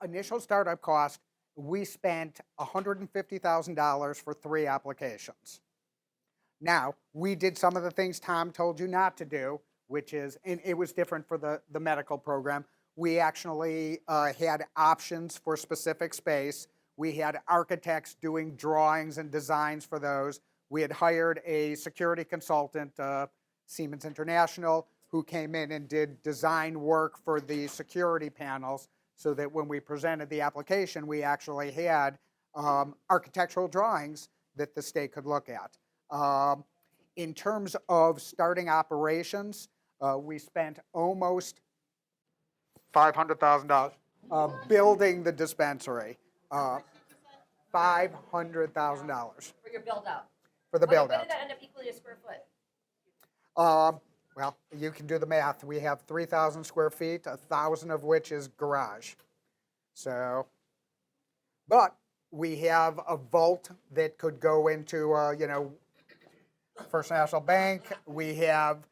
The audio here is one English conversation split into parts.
Initial startup cost, we spent $150,000 for 3 applications. Now, we did some of the things Tom told you not to do, which is, and it was different for the medical program. We actually had options for specific space. We had architects doing drawings and designs for those. We had hired a security consultant, Siemens International, who came in and did design work for the security panels so that when we presented the application, we actually had architectural drawings that the state could look at. In terms of starting operations, we spent almost $500,000 building the dispensary. $500,000. For your build out. For the build What out. did that end up equaling a square foot? Well, you can do the math. We have 3,000 square feet, 1,000 of which is garage. So, but we have a vault that could go into, First National Bank. We have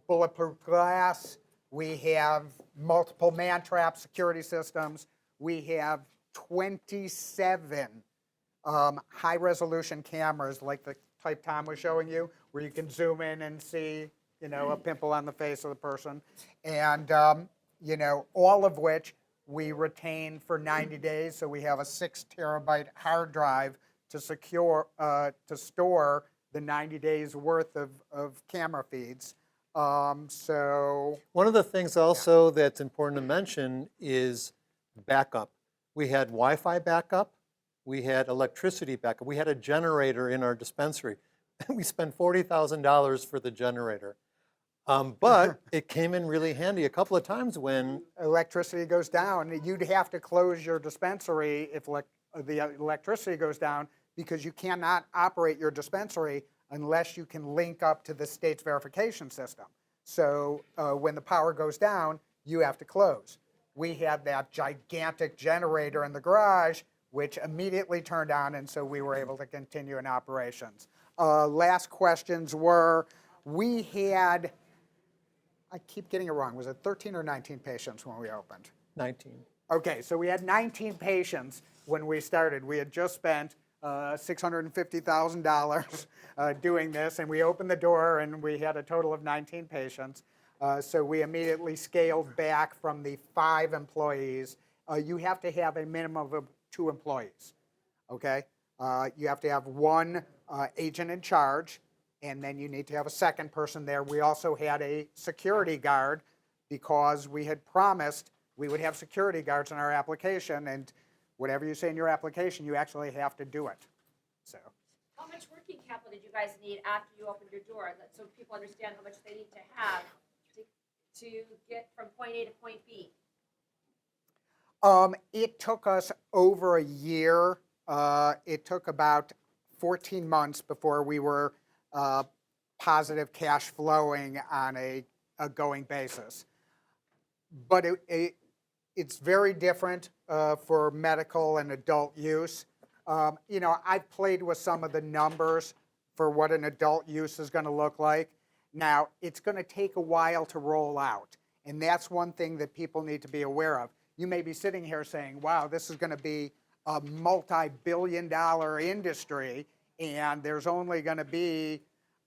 bulletproof glass. We have multiple man-trap security systems. We have 27 high-resolution cameras like the type Tom was showing you, where you can zoom in and see, a pimple on the face of the person. And, all of which we retain for 90 days. So we have a 6 terabyte hard drive to store the 90 days worth of camera feeds. So one of the things also that's important to mention is backup. We had Wi-Fi backup. We had electricity backup. We had a generator in our dispensary. We spent $40,000 for the generator. But it came in really handy a couple of times when electricity goes down. You'd have to close your dispensary if the electricity goes down, because you cannot operate your dispensary unless you can link up to the state's verification system. So when the power goes down, you have to close. We had that gigantic generator in the garage, which immediately turned on, and so we were able to continue in operations. Last questions were, we had, I keep getting it wrong, was it 13 or 19 patients when we opened? 19. Okay, so we had 19 patients when we started. We had just spent $650,000 doing this, and we opened the door and we had a total of 19 patients. So we immediately scaled back from the 5 employees. You have to have a minimum of 2 employees, okay? You have to have 1 agent in charge, and then you need to have a second person there. We also had a security guard because we had promised we would have security guards in our application, and whatever you say in your application, you actually have to do it. So, How much working capital did you guys need after you opened your door, so people understand how much they need to have to get from point A to point B? it took us over a year. It took about 14 months before we were positive cash flowing on a going basis. But it's very different for medical and adult use. I've played with some of the numbers for what an adult use is going to look like. Now, it's going to take a while to roll out. And that's one thing that people need to be aware of. You may be sitting here saying, wow, this is going to be a multi-billion-dollar industry, and there's only going to be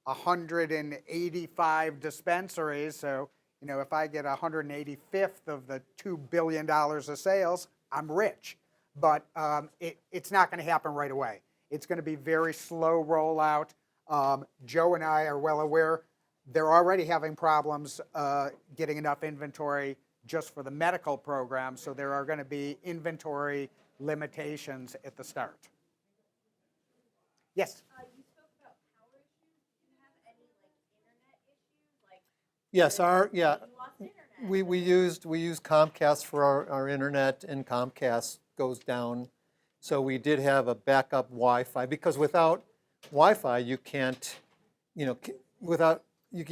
185 dispensaries. So, if I get 185th of the $2 billion of sales, I'm rich. But it's not going to happen right away. It's going to be very slow rollout. Joe and I are well aware they're already having problems getting enough inventory just for the medical program, so there are going to be inventory limitations at the start. Yes? You spoke about power issues. Did you have any internet issues? Yes, You lost internet. we use Comcast for our internet, and Comcast goes down. So we did have a backup Wi-Fi, because without Wi-Fi you can't, you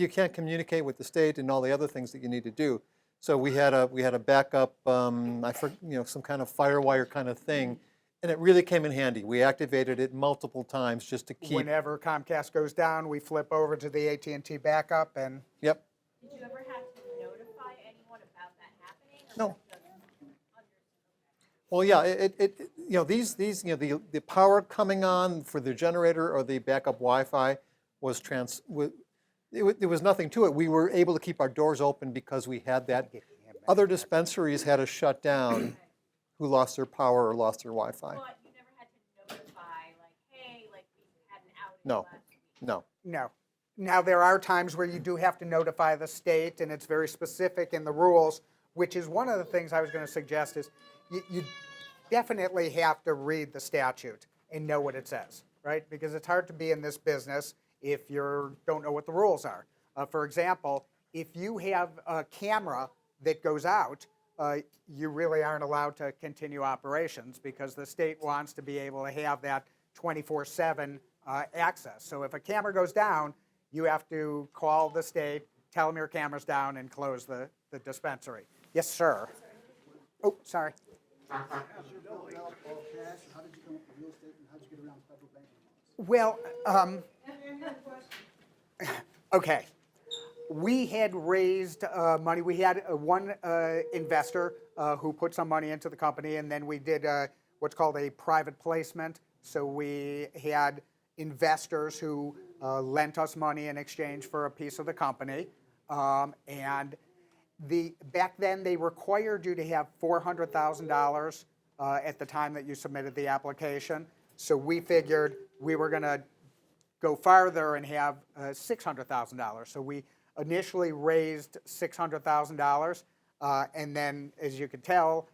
can't communicate with the state and all the other things that you need to do. So we had a backup, some kind of firewire kind of thing, and it really came in handy. We activated it multiple times just to keep. Whenever Comcast goes down, we flip over to the AT&T backup, and Yep. Did you ever have to notify anyone about that happening? No. Well, yeah, these, the power coming on for the generator or the backup Wi-Fi was there was nothing to it. We were able to keep our doors open because we had that. Other dispensaries had to shut down who lost their power or lost their Wi-Fi. But you never had to notify, like, hey, like, we had an outage No, last week. no. No. Now, there are times where you do have to notify the state, and it's very specific in the rules, which is one of the things I was going to suggest is you definitely have to read the statute and know what it says, right? Because it's hard to be in this business if you don't know what the rules are. For example, if you have a camera that goes out, you really aren't allowed to continue operations because the state wants to be able to have that 24/7 access. So if a camera goes down, you have to call the state, tell them your camera's down, and close the dispensary. Yes, sir. Oh, sorry. As you develop all cash, how did you come up with real estate and how did you get around federal banking laws? Well, okay. We had raised money. We had one investor who put some money into the company, and then we did what's called a private placement. So we had investors who lent us money in exchange for a piece of the company. And back then, they required you to have $400,000 at the time that you submitted the application. So we figured we were going to go farther and have $600,000. So we initially raised $600,000, and then, as you could tell,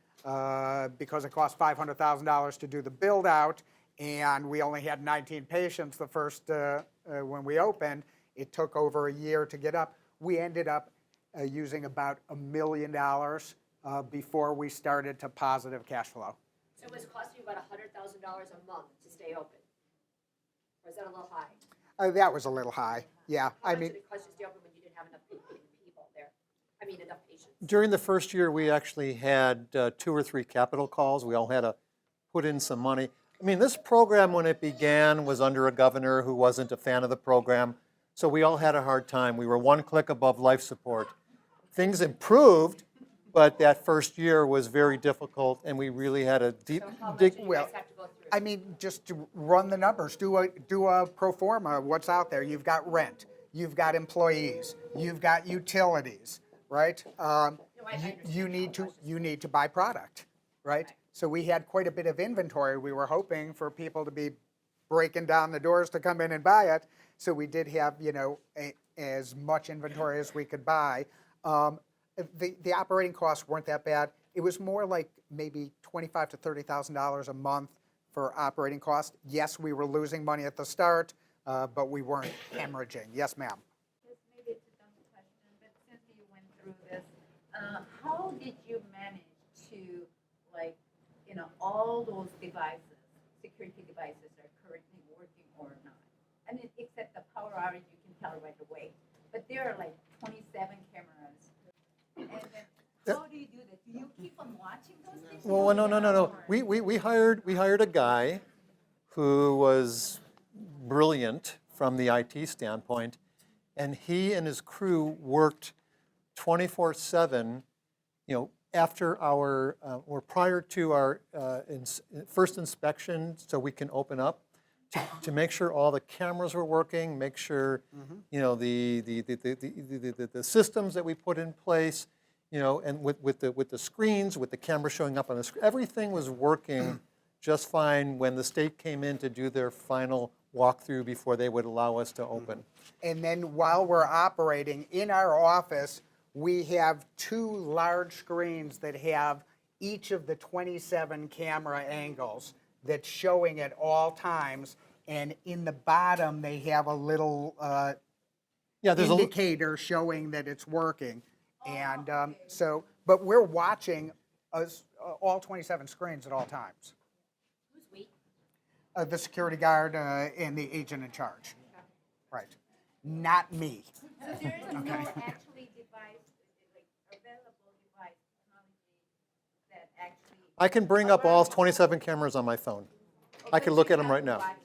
because it cost $500,000 to do the build out, and we only had 19 patients the first when we opened, it took over a year to get up. We ended up using about $1 million before we started to positive cash flow. So it was costing you about $100,000 a month to stay open? Or is that a little high? That was a little high, yeah. How much did it cost you to stay open when you didn't have enough people there? I mean, enough patients? During the first year, we actually had 2 or 3 capital calls. We all had to put in some money. I mean, this program, when it began, was under a governor who wasn't a fan of the program. So we all had a hard time. We were one click above life support. Things improved, but that first year was very difficult, and we really had a deep So how much dig. did you well, guys have to go through? I mean, just to run the numbers, do a pro forma, what's out there. You've got rent, you've got employees, you've got utilities, right? You need to buy product, right? So we had quite a bit of inventory. We were hoping for people to be breaking down the doors to come in and buy it. So we did have, as much inventory as we could buy. The operating costs weren't that bad. It was more like maybe $25,000 to $30,000 a month for operating costs. Yes, we were losing money at the start, but we weren't hemorrhaging. Yes, ma'am. This maybe it's a dumb question, but since you went through this, how did you manage to, all those devices, security devices are currently working or not? I mean, except the power outage, you can tell right away. But there are like 27 cameras. And then how do you do that? Do you keep on watching those things? Well, no. We hired a guy who was brilliant from the IT standpoint, and he and his crew worked 24/7. After our or prior to our first inspection, so we can open up, to make sure all the cameras were working, make sure the systems that we put in place. And with the screens, with the camera showing up on the screen, everything was working just fine when the state came in to do their final walkthrough before they would allow us to open. And then while we're operating in our office, we have 2 large screens that have each of the 27 camera angles that's showing at all times. And in the bottom, they have a little indicator showing that it's working. And but we're watching all 27 screens at all times. Who's we? The security guard and the agent in charge. Right. Not me. So there is no actually device, available device technology that actually. I can bring up all 27 cameras on my phone. I can look at them right now. Watch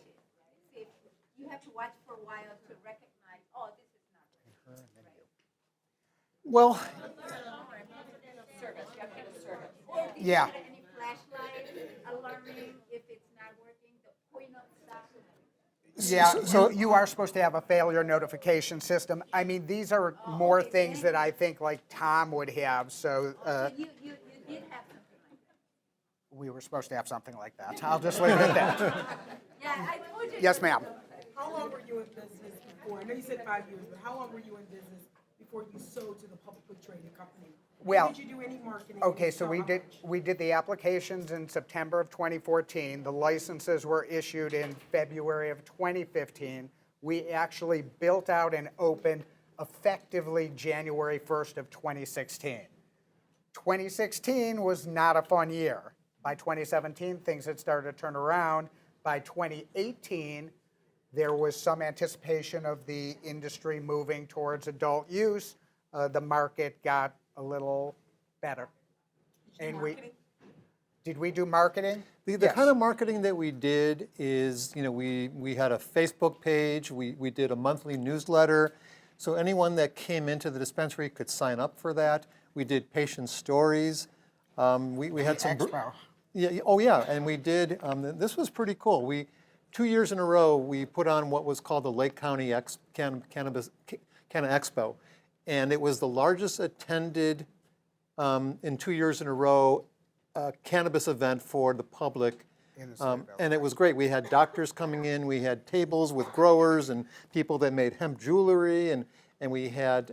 it, right? You have to watch for a while to recognize, oh, this is not right. Well, Service, you have to get a service. Or did Yeah. you get any flashlights Yeah, So- you are supposed to have a failure notification system. I mean, these are more okay, things thank that I think like Tom would have, so So you did have something like that? we were supposed to have something like that. I'll just leave it at that. Yeah, I told you. Yes, ma'am. How long were you in business before? I know you said 5 years, but how long were you in business before you sold to the publicly traded company? And Well, did you do any marketing? Okay, If so how we did, much? we did the applications in September of 2014. The licenses were issued in February of 2015. We actually built out and opened effectively January 1st of 2016. 2016 was not a fun year. By 2017, things had started to turn around. By 2018, there was some anticipation of the industry moving towards adult use. The market got a little better. And did we do marketing? The Yes. kind of marketing that we did is, we had a Facebook page, we did a monthly newsletter, so anyone that came into the dispensary could sign up for that. We did patient stories. We had some. Expo. Yeah, oh yeah, and we did, this was pretty cool. 2 years in a row, we put on what was called the Lake County Cannabis Expo. And it was the largest attended, in 2 years in a row, cannabis event for the public. In the city of And it was great. We had doctors coming in, we had tables with growers and people that made hemp jewelry, and we had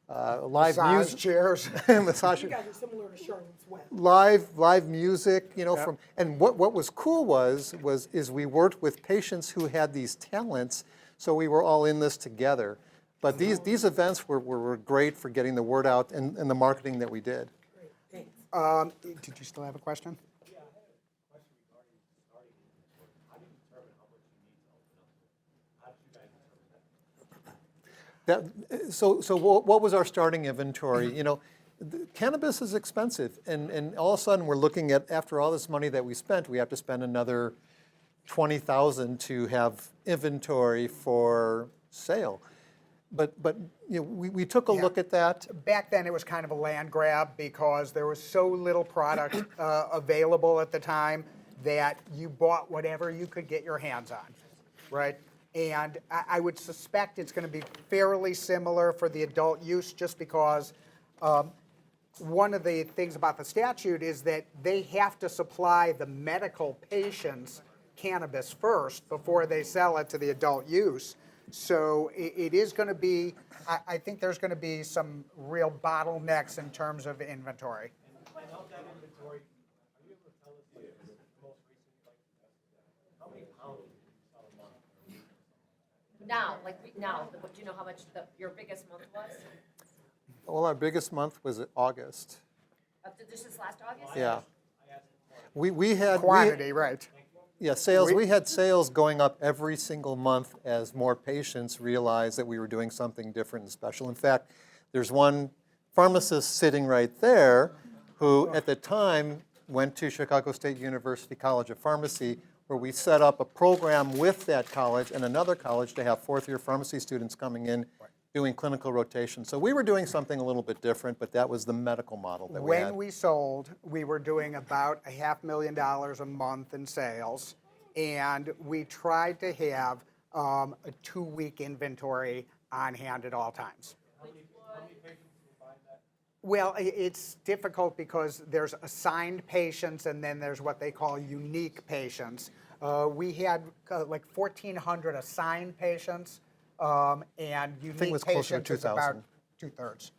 live Massage music. chairs. Massage You guys are similar to Charlotte's Web. live music, from, and what was cool is we worked with patients who had these talents, so we were all in this together. But these events were great for getting the word out and the marketing that we did. Great, thanks. Did you still have a question? So what was our starting inventory? Cannabis is expensive, and all of a sudden we're looking at, after all this money that we spent, we have to spend another $20,000 to have inventory for sale. But we took a look at that. Back then, it was kind of a land grab because there was so little product available at the time that you bought whatever you could get your hands on, right? And I would suspect it's going to be fairly similar for the adult use just because one of the things about the statute is that they have to supply the medical patients cannabis first before they sell it to the adult use. So it is going to be, I think there's going to be some real bottlenecks in terms of inventory. And of that inventory, are you able to tell us the most recent, how many pounds do you sell a month? Now, do you know how much your biggest month was? Well, our biggest month was August. Just this last August? Yeah. We had Quantity, right. Yeah, sales. We had sales going up every single month as more patients realized that we were doing something different and special. In fact, there's one pharmacist sitting right there who at the time went to Chicago State University College of Pharmacy, where we set up a program with that college and another college to have fourth-year pharmacy students coming in doing clinical rotation. So we were doing something a little bit different, but that was the medical model that we had. When we sold, we were doing about $500,000 a month in sales, and we tried to have a 2-week inventory on hand at all times. How many patients will buy that? Well, it's difficult because there's assigned patients and then there's what they call unique patients. We had like 1,400 assigned patients, and unique it was closer to patients is about 2,000.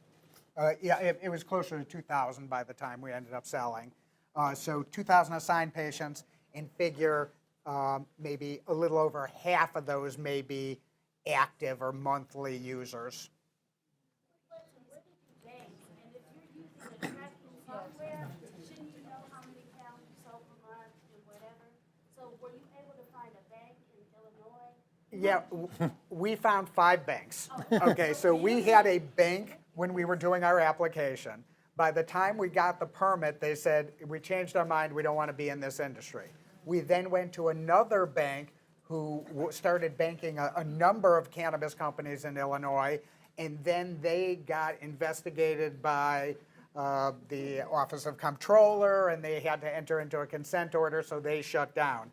2/3. Yeah, it was closer to 2,000 by the time we ended up selling. So 2,000 assigned patients, and figure maybe a little over half of those may be active or monthly users. And if you're using the tracking software, shouldn't you know how many pounds you sold per month and whatever? So were you able to find a bank in Illinois? Yeah, we found 5 banks. Okay, so we had a bank when we were doing our application. By the time we got the permit, they said, we changed our mind, we don't want to be in this industry. We then went to another bank who started banking a number of cannabis companies in Illinois, and then they got investigated by the Office of Comptroller, and they had to enter into a consent order, so they shut down.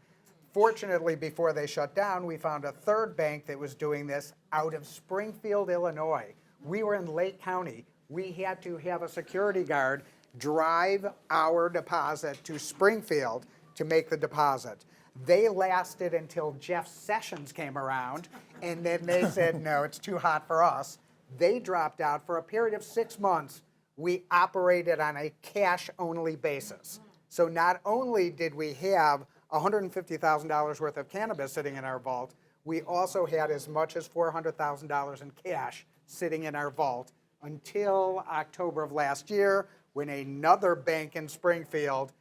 Fortunately, before they shut down, we found a third bank that was doing this out of Springfield, Illinois. We were in Lake County. We had to have a security guard drive our deposit to Springfield to make the deposit. They lasted until Jeff Sessions came around, and then they said, no, it's too hot for us. They dropped out for a period of 6 months. We operated on a cash-only basis. So not only did we have $150,000 worth of cannabis sitting in our vault, we also had as much as $400,000 in cash sitting in our vault until October of last year, when another bank in Springfield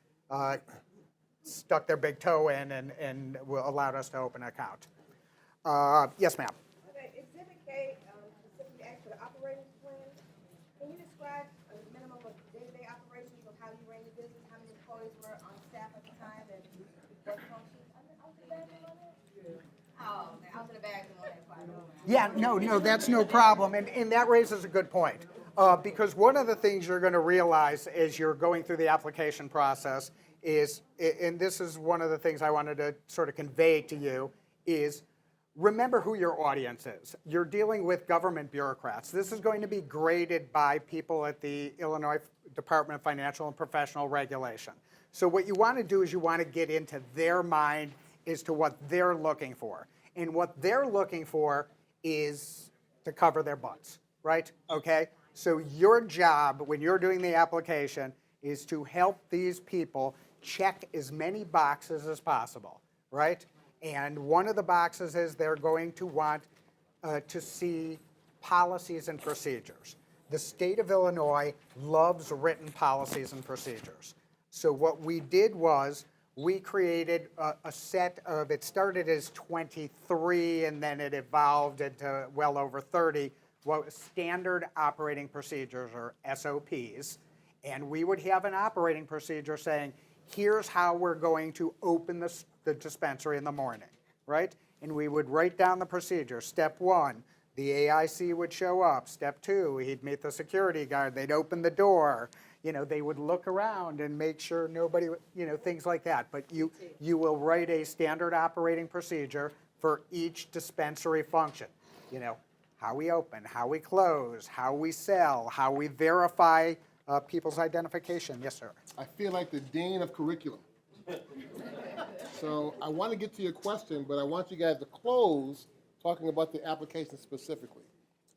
stuck their big toe in and allowed us to open an account. Yes, ma'am. Okay, Exhibit K, specifically asked for the operating plan. Can you describe a minimum of day-to-day operations of how you ran your business, how many employees were on staff at the time, and what functions? Oh, man, I was in the bag on that. Yeah, no, that's no problem. And that raises a good point. Because one of the things you're going to realize as you're going through the application process is, and this is one of the things I wanted to sort of convey to you, is remember who your audience is. You're dealing with government bureaucrats. This is going to be graded by people at the Illinois Department of Financial and Professional Regulation. So what you want to do is you want to get into their mind as to what they're looking for. And what they're looking for is to cover their butts, right? Okay? So your job when you're doing the application is to help these people check as many boxes as possible, right? And one of the boxes is they're going to want to see policies and procedures. The state of Illinois loves written policies and procedures. So what we did was we created a set of, it started as 23 and then it evolved into well over 30, standard operating procedures or SOPs. And we would have an operating procedure saying, here's how we're going to open the dispensary in the morning, right? And we would write down the procedure. Step 1, the AIC would show up. Step 2, he'd meet the security guard. They'd open the door. They would look around and make sure nobody, things like that. But you will write a standard operating procedure for each dispensary function. How we open, how we close, how we sell, how we verify people's identification. Yes, sir. I feel like the dean of curriculum. So I want to get to your question, but I want you guys to close talking about the application specifically.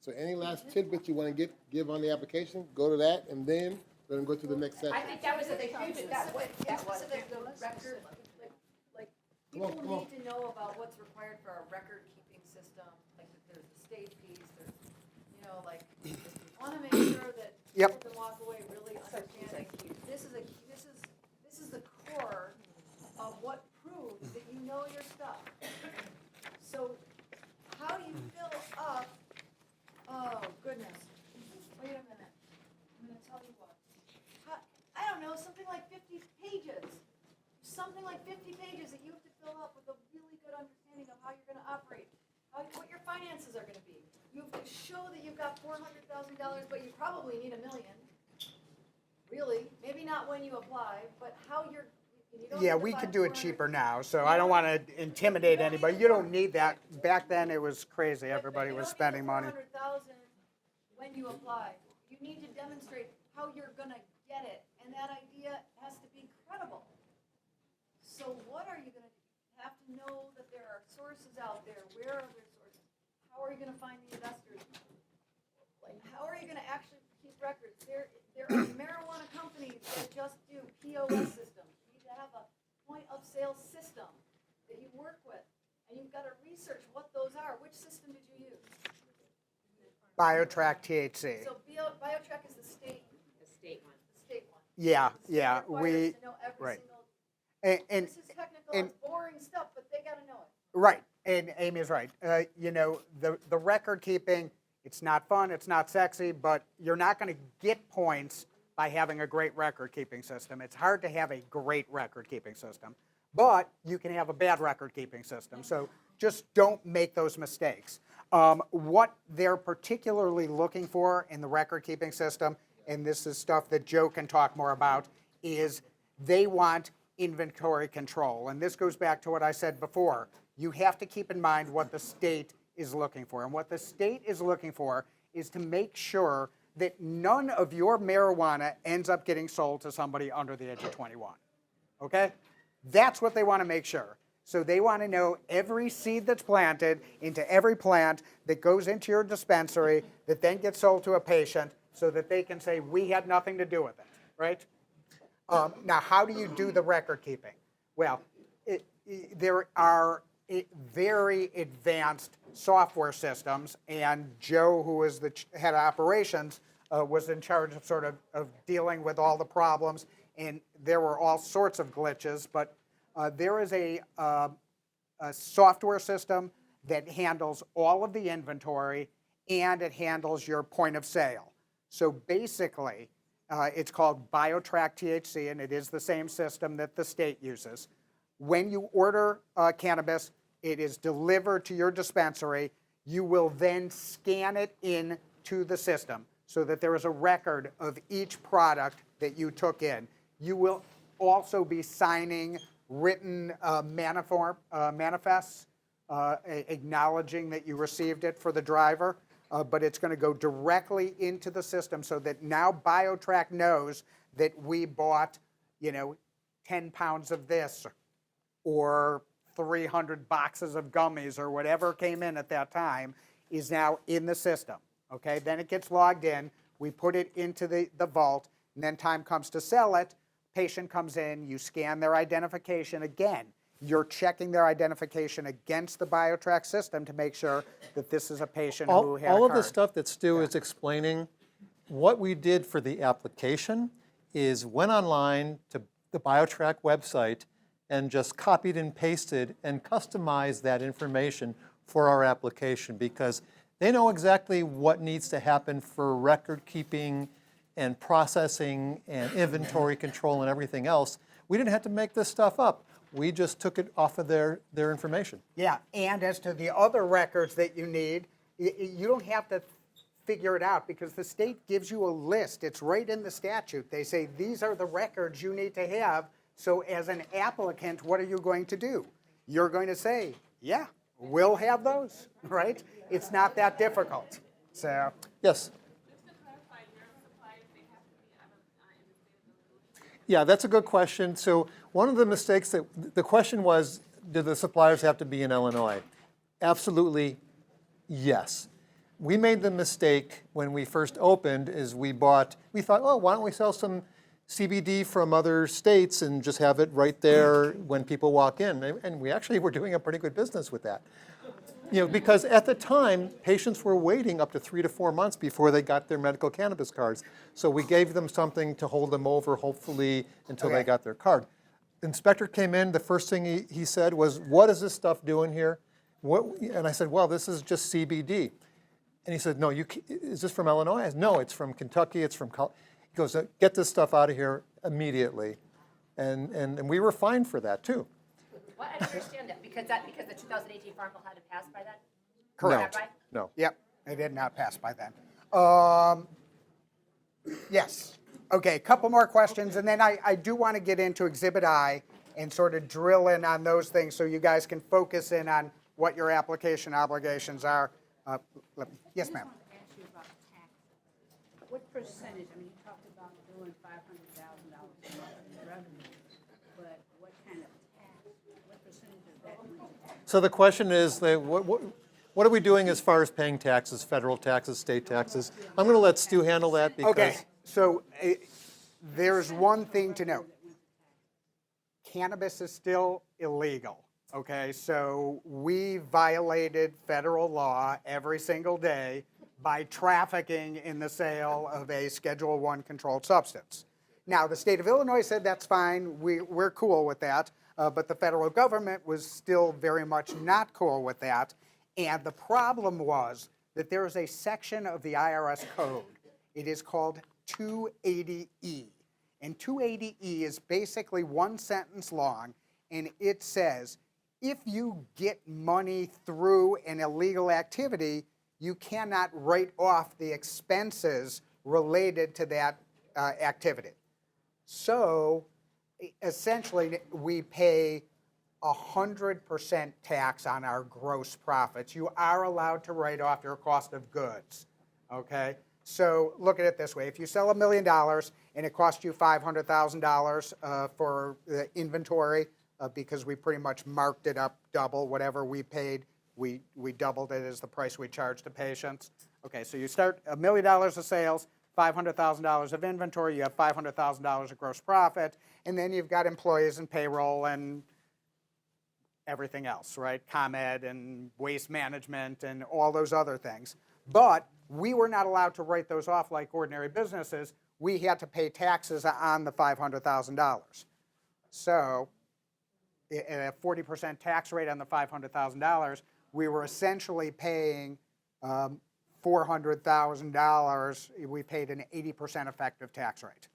So any last tidbits you want to give on the application, go to that, and then we're going to go to the next section. I think that was a huge, specific record, like, people need to know about what's required for a record-keeping system, like, there's the state fees, there's, like, you want to make sure that people can walk away really understanding, this is the core of what proves that you know your stuff. So, how do you fill up, oh, goodness, wait a minute, I'm going to tell you what. I don't know, something like 50 pages. Something like 50 pages that you have to fill up with a really good understanding of how you're going to operate, what your finances are going to be. You have to show that you've got $400,000, but you probably need $1 million. Really, maybe not when you apply, but how you're. Yeah, we could do it cheaper now, so I don't want to intimidate anybody. You don't need that. Back then, it was crazy. Everybody was spending money. $400,000 when you apply. You need to demonstrate how you're going to get it, and that idea has to be credible. So what are you going to do? You have to know that there are sources out there. Where are there sources? How are you going to find the investors? Like, how are you going to actually keep records? There are marijuana companies that just do POS systems. You need to have a point-of-sale system that you work with, and you've got to research what those are. Which system did you use? BioTrack THC. So BioTrack is the state one. The state one. Yeah, The state yeah. requires to know every Right. single. And This is technical. and- It's boring stuff, but they got to know it. right, and Amy is right. The record keeping, it's not fun, it's not sexy, but you're not going to get points by having a great record keeping system. It's hard to have a great record keeping system, but you can have a bad record keeping system. So just don't make those mistakes. What they're particularly looking for in the record keeping system, and this is stuff that Joe can talk more about, is they want inventory control. And this goes back to what I said before. You have to keep in mind what the state is looking for. And what the state is looking for is to make sure that none of your marijuana ends up getting sold to somebody under the age of 21. Okay? That's what they want to make sure. So they want to know every seed that's planted into every plant that goes into your dispensary that then gets sold to a patient so that they can say, we had nothing to do with it, right? Now, how do you do the record keeping? Well, there are very advanced software systems, and Joe, who is the head of operations, was in charge of sort of dealing with all the problems, and there were all sorts of glitches, but there is a software system that handles all of the inventory, and it handles your point of sale. So basically, it's called BioTrack THC, and it is the same system that the state uses. When you order cannabis, it is delivered to your dispensary. You will then scan it in to the system so that there is a record of each product that you took in. You will also be signing written manifests acknowledging that you received it for the driver, but it's going to go directly into the system so that now BioTrack knows that we bought, 10 pounds of this or 300 boxes of gummies or whatever came in at that time is now in the system. Okay, then it gets logged in, we put it into the vault, and then time comes to sell it. Patient comes in, you scan their identification again. You're checking their identification against the BioTrack system to make sure that this is a patient who had all a of the card. stuff that Stu is explaining, what we did for the application is went online to the BioTrack website and just copied and pasted and customized that information for our application, because they know exactly what needs to happen for record keeping and processing and inventory control and everything else. We didn't have to make this stuff up. We just took it off of their information. Yeah, and as to the other records that you need, you don't have to figure it out because the state gives you a list. It's right in the statute. They say these are the records you need to have. So as an applicant, what are you going to do? You're going to say, yeah, we'll have those, right? It's not that difficult. So Yes? Yeah, that's a good question. So one of the mistakes the question was, do the suppliers have to be in Illinois? Absolutely, yes. We made the mistake when we first opened is we thought, oh, why don't we sell some CBD from other states and just have it right there when people walk in? And we actually were doing a pretty good business with that. Because at the time, patients were waiting up to 3 to 4 months before they got their medical cannabis cards. So we gave them something to hold them over, hopefully, until they got their card. The inspector came in, the first thing he said was, what is this stuff doing here? And I said, well, this is just CBD. And he said, no, is this from Illinois? I said, no, it's from Kentucky, it's from He goes, get this stuff out of here immediately. And we were fined for that, too. Well, I understand that, because the 2018 Farm Bill had to pass by then? correct. Is that right? No. Yep, it did not pass by then. Yes. Okay, a couple more questions, and then I do want to get into Exhibit I and sort of drill in on those things so you guys can focus in on what your application obligations are. Yes, ma'am. Ask you about taxes. What percentage, you talked about doing $500,000 in revenue, but what kind of tax, what percentage of that went to tax? So the question is, what are we doing as far as paying taxes, federal taxes, state taxes? I'm going to let Stu handle that because... Okay, so there's one thing to note. Cannabis is still illegal, okay? So we violated federal law every single day by trafficking in the sale of a Schedule I controlled substance. Now, the state of Illinois said that's fine, we're cool with that, but the federal government was still very much not cool with that. And the problem was that there is a section of the IRS code. It is called 280E. And 280E is basically one sentence long, and it says, if you get money through an illegal activity, you cannot write off the expenses related to that activity. So essentially, we pay 100% tax on our gross profits. You are allowed to write off your cost of goods, okay? So look at it this way. If you sell $1 million and it costs you $500,000 for the inventory, because we pretty much marked it up double, whatever we paid, we doubled it as the price we charge to patients. Okay, so you start $1 million of sales, $500,000 of inventory, you have $500,000 of gross profit, and then you've got employees and payroll and everything else, right? ComEd and waste management and all those other things. But we were not allowed to write those off like ordinary businesses. We had to pay taxes on the $500,000. So at a 40% tax rate on the $500,000, we were essentially paying $400,000. We paid an 80% effective tax rate.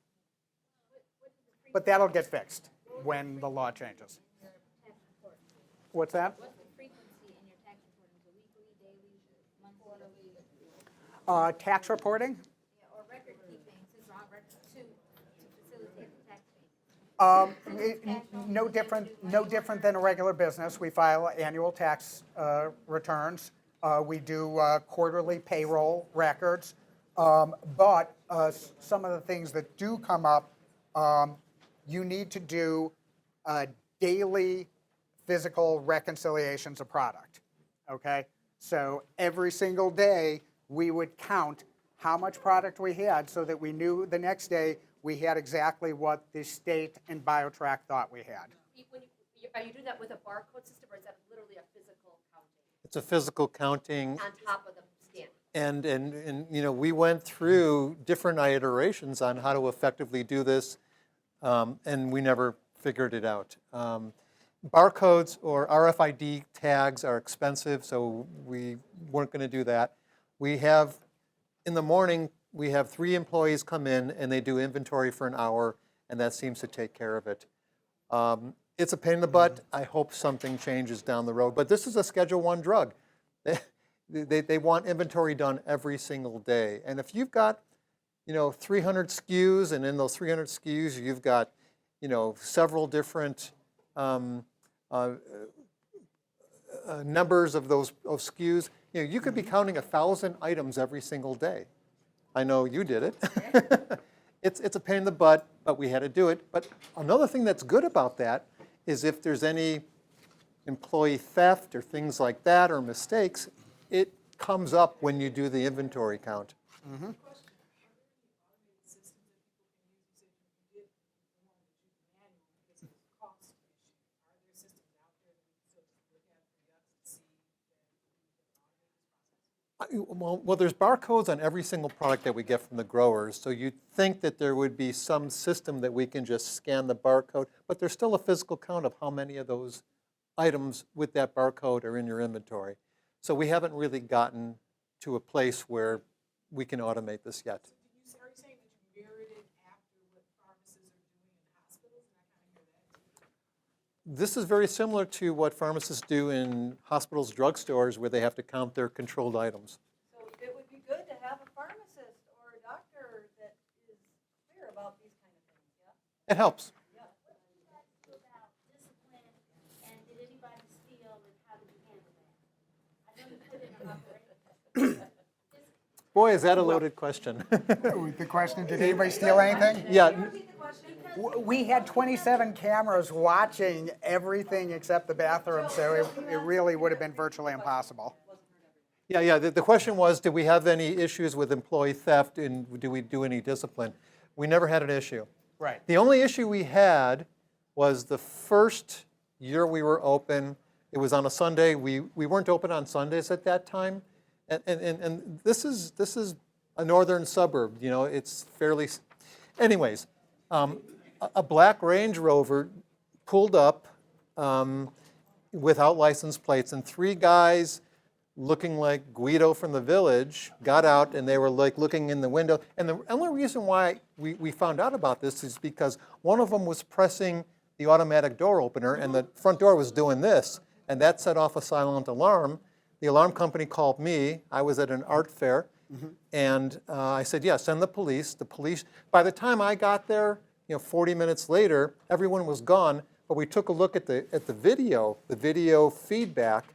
But that'll get fixed when the law changes. What's that? What's the frequency in your tax reporting? Is it weekly, daily, monthly? Tax reporting? Yeah, or record keeping, since we're on record, to facilitate the tax payment. No different than a regular business. We file annual tax returns. We do quarterly payroll records. But some of the things that do come up, you need to do daily physical reconciliations of product, okay? So every single day, we would count how much product we had so that we knew the next day we had exactly what the state and BioTrack thought we had. Are you doing that with a barcode system, or is that literally a physical counting It's a physical counting. on top of the scan? And you know, we went through different iterations on how to effectively do this, and we never figured it out. Barcodes or RFID tags are expensive, so we weren't going to do that. We have, in the morning, we have 3 employees come in and they do inventory for an hour, and that seems to take care of it. It's a pain in the butt. I hope something changes down the road, but this is a Schedule I drug. They want inventory done every single day. And if you've got, 300 SKUs, and in those 300 SKUs, you've got, several different numbers of those SKUs, you could be counting 1,000 items every single day. I know you did it. It's a pain in the butt, but we had to do it. But another thing that's good about that is if there's any employee theft or things like that or mistakes, it comes up when you do the inventory count. Mm-hmm. Well, there's barcodes on every single product that we get from the growers, so you'd think that there would be some system that we can just scan the barcode, but there's still a physical count of how many of those items with that barcode are in your inventory. So we haven't really gotten to a place where we can automate this yet. Are you saying that you mirrored it after what pharmacists are doing in hospitals? And I kind of hear that. This is very similar to what pharmacists do in hospitals, drugstores, where they have to count their controlled items. So it would be good to have a pharmacist or a doctor that is clear about these kind of things, yeah? It helps. About discipline, and did anybody steal, and how did you handle that? I know you put it in operation. Boy, is that a loaded question. The question, did anybody steal anything? Yeah. We had 27 cameras watching everything except the bathroom, so it really would have been virtually impossible. Yeah. The question was, did we have any issues with employee theft, and do we do any discipline? We never had an issue. Right. The only issue we had was the first year we were open. It was on a Sunday. We weren't open on Sundays at that time, and this is a northern suburb. It's fairly. Anyways, a black Range Rover pulled up without license plates, and 3 guys looking like Guido from The Village got out, and they were like looking in the window. And the only reason why we found out about this is because one of them was pressing the automatic door opener, and the front door was doing this, and that set off a silent alarm. The alarm company called me. I was at an art fair, and I said, yeah, send the police. The police, by the time I got there, 40 minutes later, everyone was gone, but we took a look at the video feedback,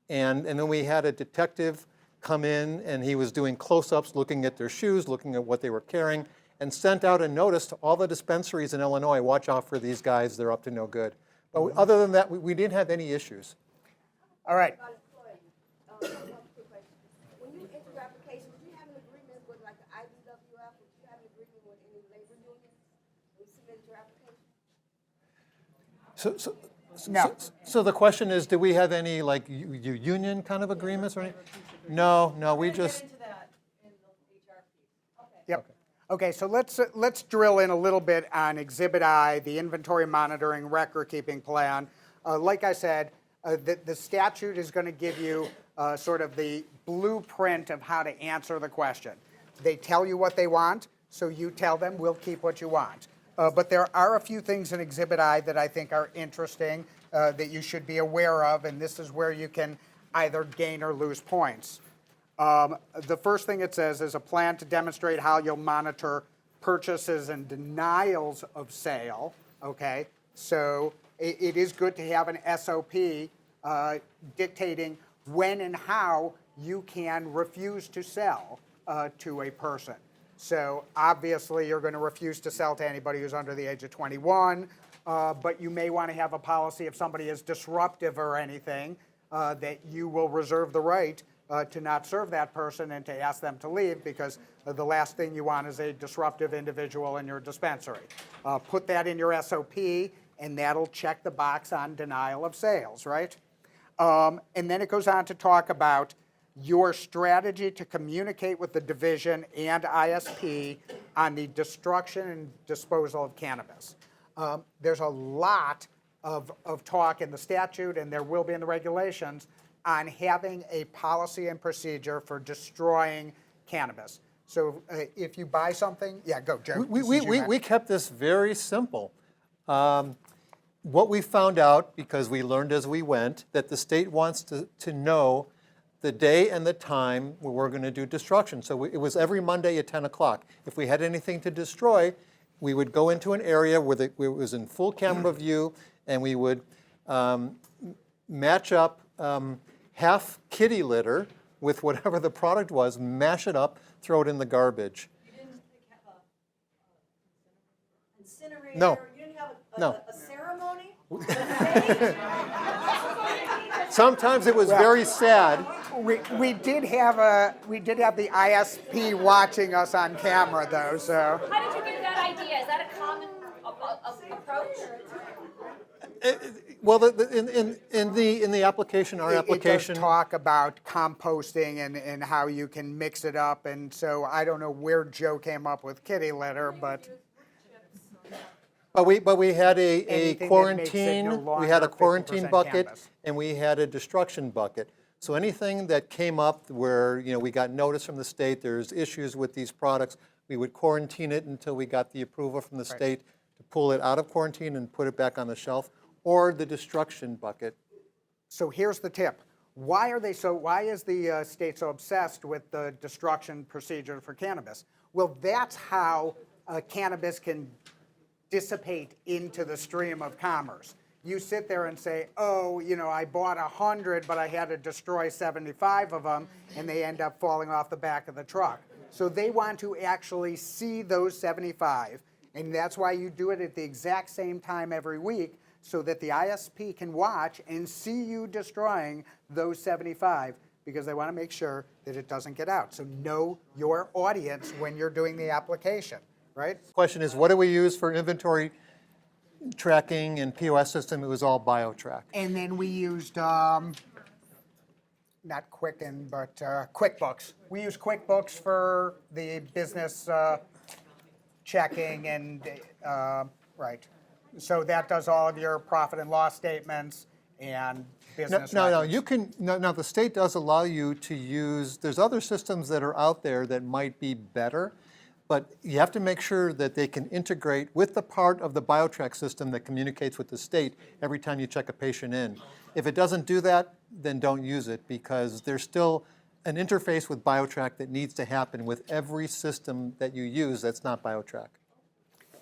and then we had a detective come in, and he was doing close-ups, looking at their shoes, looking at what they were carrying, and sent out a notice to all the dispensaries in Illinois, watch out for these guys, they're up to no good. But other than that, we didn't have any issues. All right. About employees, one quick question. When you enter your application, did you have an agreement with like the IBWF? Did you have an agreement with any labor unions when you submitted your application? No. So the question is, do we have any like union kind of agreements or anything? No, we just. Get into that in the HR piece. Okay. Yep. Okay, so let's drill in a little bit on Exhibit I, the inventory monitoring record keeping plan. Like I said, the statute is going to give you sort of the blueprint of how to answer the question. They tell you what they want, so you tell them, we'll keep what you want. But there are a few things in Exhibit I that I think are interesting that you should be aware of, and this is where you can either gain or lose points. The first thing it says is a plan to demonstrate how you'll monitor purchases and denials of sale, okay? So it is good to have an SOP dictating when and how you can refuse to sell to a person. So obviously you're going to refuse to sell to anybody who's under the age of 21, but you may want to have a policy if somebody is disruptive or anything, that you will reserve the right to not serve that person and to ask them to leave, because the last thing you want is a disruptive individual in your dispensary. Put that in your SOP, and that'll check the box on denial of sales, right? And then it goes on to talk about your strategy to communicate with the division and ISP on the destruction and disposal of cannabis. There's a lot of talk in the statute, and there will be in the regulations, on having a policy and procedure for destroying cannabis. So if you buy something, yeah, go, Joe. We kept this very simple. What we found out, because we learned as we went, that the state wants to know the day and the time where we're going to do destruction. So it was every Monday at 10 o'clock. If we had anything to destroy, we would go into an area where it was in full camera view, and we would match up half kitty litter with whatever the product was, mash it up, throw it in the garbage. You didn't have a incinerator? No. You didn't have No. a ceremony? Sometimes it was very sad. We did have the ISP watching us on camera, though. So How did you get that idea? Is that a common approach? Well, in the application, our application. It does talk about composting and how you can mix it up, and so I don't know where Joe came up with kitty litter, but we had a Anything that makes it quarantine. no We had a longer quarantine 50% bucket, cannabis. and we had a destruction bucket. So anything that came up where we got notice from the state, there's issues with these products, we would quarantine it until we got the approval from the state to pull it out of quarantine and put it back on the shelf, or the destruction bucket. So here's the tip. Why is the state so obsessed with the destruction procedure for cannabis? Well, that's how cannabis can dissipate into the stream of commerce. You sit there and say, oh, I bought 100, but I had to destroy 75 of them, and they end up falling off the back of the truck. So they want to actually see those 75, and that's why you do it at the exact same time every week, so that the ISP can watch and see you destroying those 75, because they want to make sure that it doesn't get out. So know your audience when you're doing the application, right? Question is, what do we use for inventory tracking and POS system? It was all BioTrack. And then we used, not Quicken, but QuickBooks. We use QuickBooks for the business checking and, right. So that does all of your profit and loss statements and business No, records. you can, no, the state does allow you to use, there's other systems that are out there that might be better, but you have to make sure that they can integrate with the part of the BioTrack system that communicates with the state every time you check a patient in. If it doesn't do that, then don't use it, because there's still an interface with BioTrack that needs to happen with every system that you use that's not BioTrack.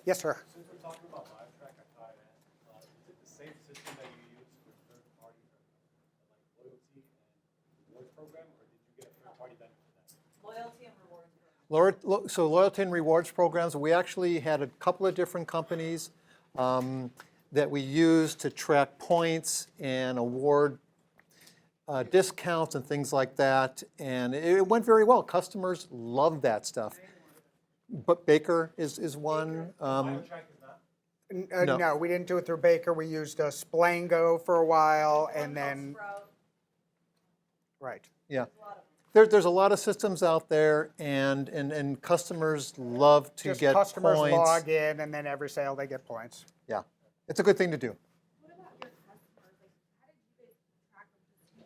Yes, sir. Since we're talking about LiveTrack, I thought I'd ask, is it the same system that you use for third party, like loyalty and rewards program, or did you get a third party vendor for that? Loyalty and rewards program. So loyalty and rewards programs, we actually had a couple of different companies that we used to track points and award discounts and things like that, and it went very well. Customers loved that stuff. But Baker is one. LiveTrack is not? No. No, we didn't do it through Baker. We used Splango for a while, and then, Sprout, right. Yeah. a lot of There's a lot of systems out there, and customers love to Just get customers points. log in, and then every sale they get points. Yeah, it's a good thing to do. What about your customers? Like, how did you guys track of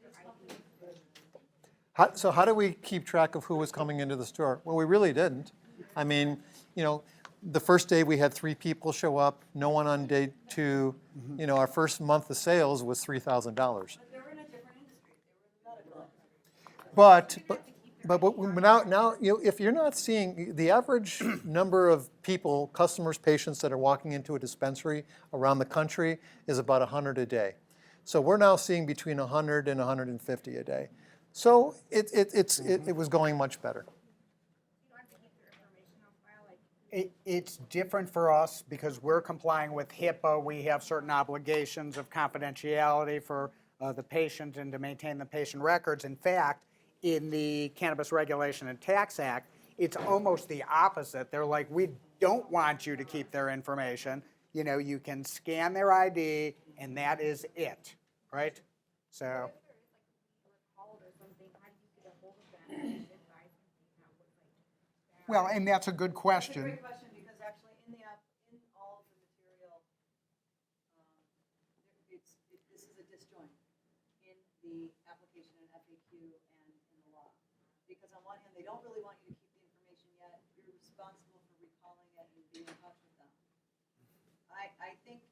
who's coming into the store? Like, their ID? So how do we keep track of who was coming into the store? Well, we really didn't. I mean, the first day we had 3 people show up, no one on day 2. Our first month of sales was $3,000. But they were in a different industry. They were in the medical. But now if you're not seeing the average number of people, customers, patients that are walking into a dispensary around the country is about 100 a day. So we're now seeing between 100 and 150 a day. So it was going much better. You don't have to keep your information on file, like, It's different for us because we're complying with HIPAA. We have certain obligations of confidentiality for the patient and to maintain the patient records. In fact, in the Cannabis Regulation and Tax Act, it's almost the opposite. They're like, we don't want you to keep their information. You can scan their ID, and that is it, right? So. called or something, how do you get a hold of them and advise them how what's like? Well, and that's a good It's a question. great question because actually in all of the material, this is a disjoint in the application and FAQ and in the law. Because on one hand, they don't really want you to keep the information yet. You're responsible for recalling it and being in touch with them. I think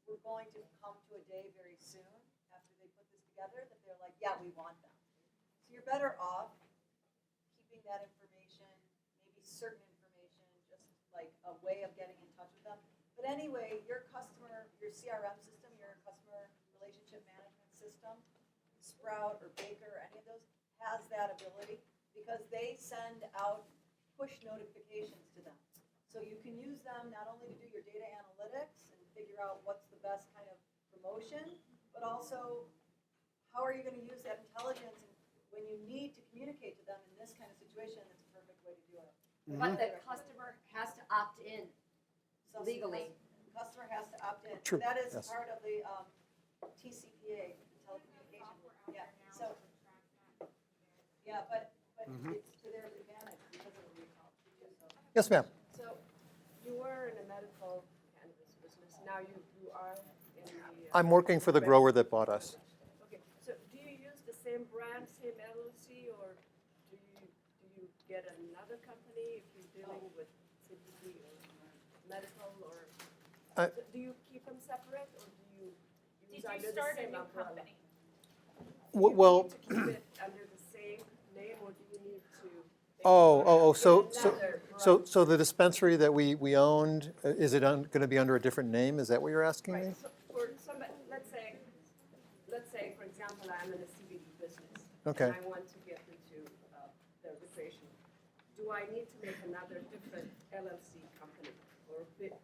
we're going to come to a day very soon after they put this together that they're like, yeah, we want them. So you're better off keeping that information, maybe certain information, just like a way of getting in touch with them. But anyway, your CRM system, your customer relationship management system, Sprout or Baker or any of those, has that ability because they send out push notifications to them. So you can use them not only to do your data analytics and figure out what's the best kind of promotion, but also how are you going to use that intelligence when you need to communicate to them in this kind of situation? That's a perfect way to do it. But the customer has to opt in So legally. The customer has to opt in. True, That is yes. part of the TCPA, telecommunication. Yeah. So. Yeah, but it's to their advantage because of the recall to do so. Yes, ma'am. So you were in the medical cannabis business. Now you are in the. I'm working for the grower that bought us. Okay. So do you use the same brand, same LLC, or do you get another company if you're dealing with CBD or medical, or do you keep them separate, or do you use Did under you the start a same new umbrella? company? Well, Do you need to keep it under the same name, or do you need to? so the dispensary that we owned, is it going to be under a different name? Is that what you're asking me? Right. So for somebody, let's say, for example, I'm in a CBD business. Okay. And I want to get into the recreation. Do I need to make another different LLC company or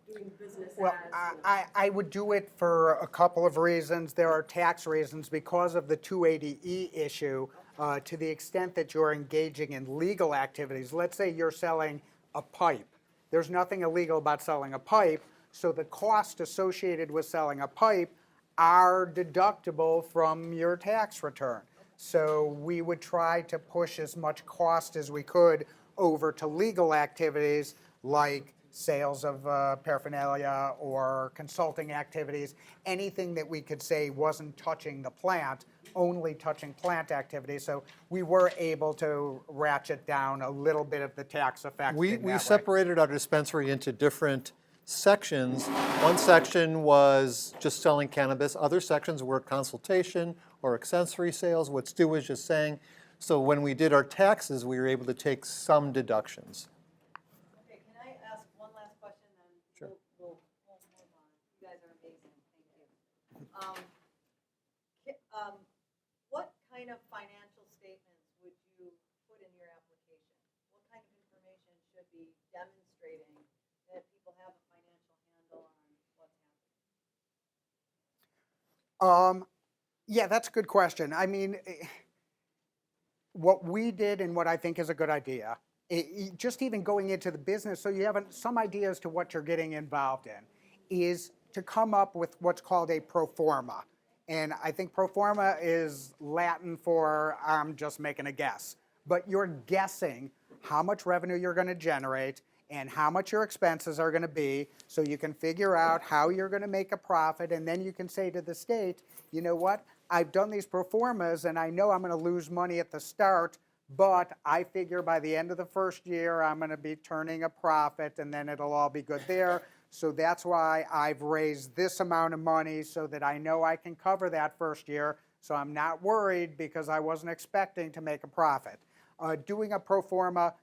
doing business Well, as? I would do it for a couple of reasons. There are tax reasons because of the 280E issue. To the extent that you're engaging in legal activities, let's say you're selling a pipe. There's nothing illegal about selling a pipe, so the cost associated with selling a pipe are deductible from your tax return. So we would try to push as much cost as we could over to legal activities like sales of paraphernalia or consulting activities, anything that we could say wasn't touching the plant, only touching plant activities. So we were able to ratchet down a little bit of the tax effect. We in that way. separated our dispensary into different sections. One section was just selling cannabis. Other sections were consultation or accessory sales, what Stu was just saying. So when we did our taxes, we were able to take some deductions. Okay, can I ask one last question, Amazing, thank you. What kind of financial statements would you put in your application? What kind of information should be demonstrating that people have a financial handle on what's happening? Yeah, that's a good question. I mean, what we did and what I think is a good idea, just even going into the business, so you have some idea as to what you're getting involved in, is to come up with what's called a pro forma. And I think pro forma is Latin for I'm just making a guess. But you're guessing how much revenue you're going to generate and how much your expenses are going to be, so you can figure out how you're going to make a profit, and then you can say to the state, you know what, I've done these pro formas and I know I'm going to lose money at the start, but I figure by the end of the first year I'm going to be turning a profit and then it'll all be good there. So that's why I've raised this amount of money so that I know I can cover that first year, so I'm not worried because I wasn't expecting to make a profit. Doing a pro forma,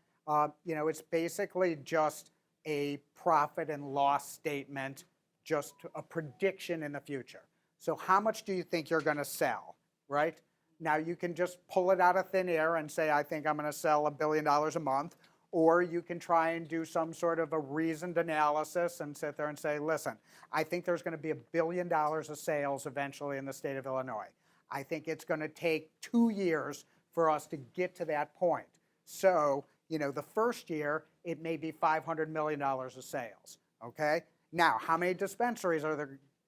it's basically just a profit and loss statement, just a prediction in the future. So how much do you think you're going to sell, right? Now you can just pull it out of thin air and say, I think I'm going to sell $1 billion a month. Or you can try and do some sort of a reasoned analysis and sit there and say, listen, I think there's going to be $1 billion of sales eventually in the state of Illinois. I think it's going to take 2 years for us to get to that point. So, the first year, it may be $500 million of sales, okay? Now, how many dispensaries are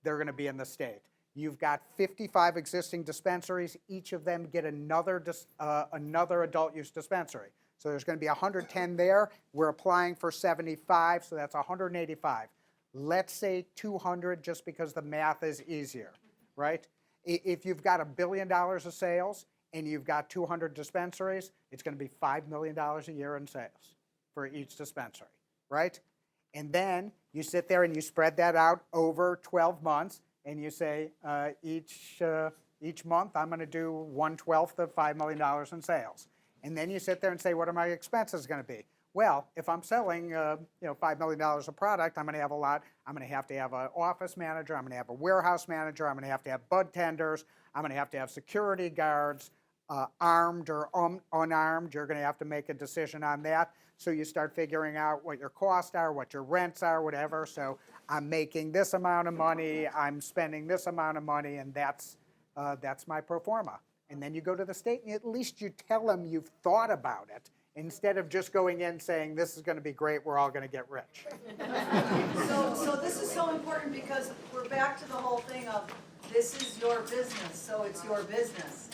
there going to be in the state? You've got 55 existing dispensaries. Each of them get another adult use dispensary. So there's going to be 110 there. We're applying for 75, so that's 185. Let's say 200 just because the math is easier, right? If you've got $1 billion of sales and you've got 200 dispensaries, it's going to be $5 million a year in sales for each dispensary, right? And then you sit there and you spread that out over 12 months and you say each month I'm going to do 1/12 of $5 million in sales. And then you sit there and say, what are my expenses going to be? Well, if I'm selling $5 million of product, I'm going to have a lot. I'm going to have an office manager. I'm going to have a warehouse manager. I'm going to have bud tenders. I'm going to have security guards, armed or unarmed. You're going to have to make a decision on that. So you start figuring out what your costs are, what your rents are, whatever. So I'm making this amount of money. I'm spending this amount of money, and that's my pro forma. And then you go to the state, and at least you tell them you've thought about it, instead of just going in saying, this is going to be great, we're all going to get rich. So this is so important because we're back to the whole thing of this is your business, so it's your business.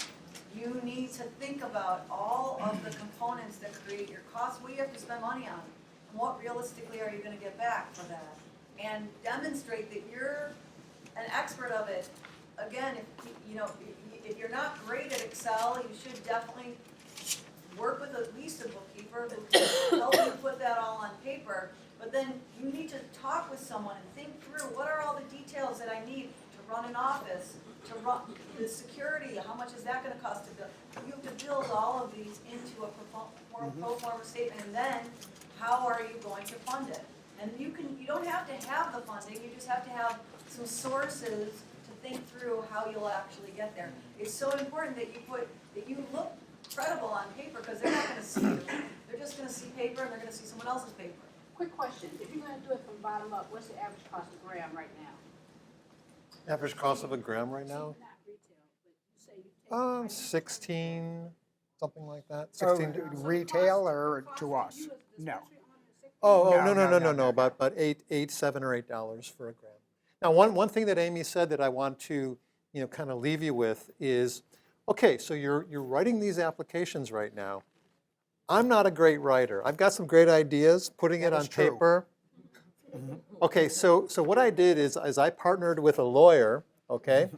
You need to think about all of the components that create your costs, what you have to spend money on, and what realistically are you going to get back for that. And demonstrate that you're an expert of it. Again, if you're not great at Excel, you should definitely work with at least a bookkeeper who can help you put that all on paper. But then you need to talk with someone and think through what are all the details that I need to run an office, to run the security, how much is that going to cost to build? You have to build all of these into a pro forma statement, and then how are you going to fund it? And you don't have to have the funding, you just have to have some sources to think through how you'll actually get there. It's so important that you look credible on paper, because they're not going to see you. They're just going to see paper, and they're going to see someone else's paper. Quick question, if you're gonna do it from bottom up, what's the average cost of gram right now? Average cost of a gram right now? Not retail, but you say you take. 16, something like that. Oh, 16. retail or to us? No. No. About $8, $7 or $8 for a gram. Now, one thing that Amy said that I want to kind of leave you with is, okay, so you're writing these applications right now. I'm not a great writer. I've got some great ideas, putting it on paper. Okay, so what I did is I partnered with a lawyer, okay,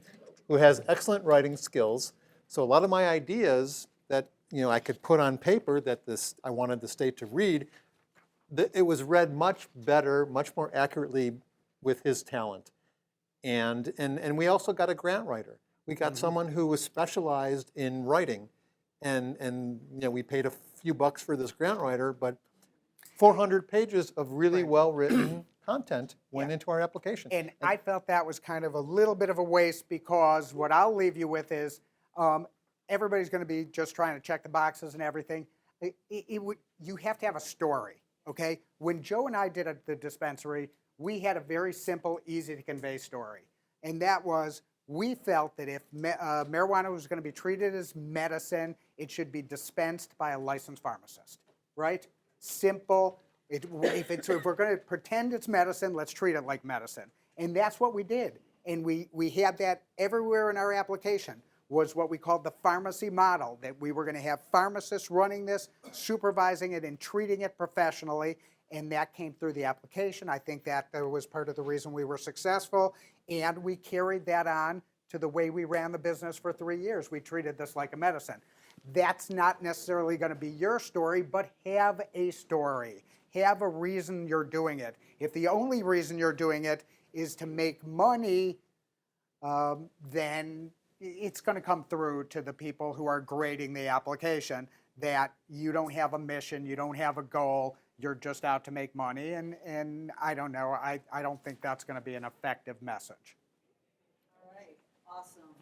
who has excellent writing skills. So a lot of my ideas that I could put on paper that I wanted the state to read, it was read much better, much more accurately with his talent. And we also got a grant writer. We got someone who was specialized in writing, and we paid a few bucks for this grant writer, but 400 pages of really well-written content went Yeah. into our application. And I felt that was kind of a little bit of a waste, because what I'll leave you with is everybody's going to be just trying to check the boxes and everything. You have to have a story, okay? When Joe and I did the dispensary, we had a very simple, easy to convey story. And that was, we felt that if marijuana was going to be treated as medicine, it should be dispensed by a licensed pharmacist, right? Simple. If we're going to pretend it's medicine, let's treat it like medicine. And that's what we did. And we had that everywhere in our application, was what we called the pharmacy model, that we were going to have pharmacists running this, supervising it, and treating it professionally. And that came through the application. I think that was part of the reason we were successful. And we carried that on to the way we ran the business for 3 years. We treated this like a medicine. That's not necessarily going to be your story, but have a story. Have a reason you're doing it. If the only reason you're doing it is to make money, then it's going to come through to the people who are grading the application that you don't have a mission, you don't have a goal, you're just out to make money. And I don't know, I don't think that's going to be an effective message. All right, awesome.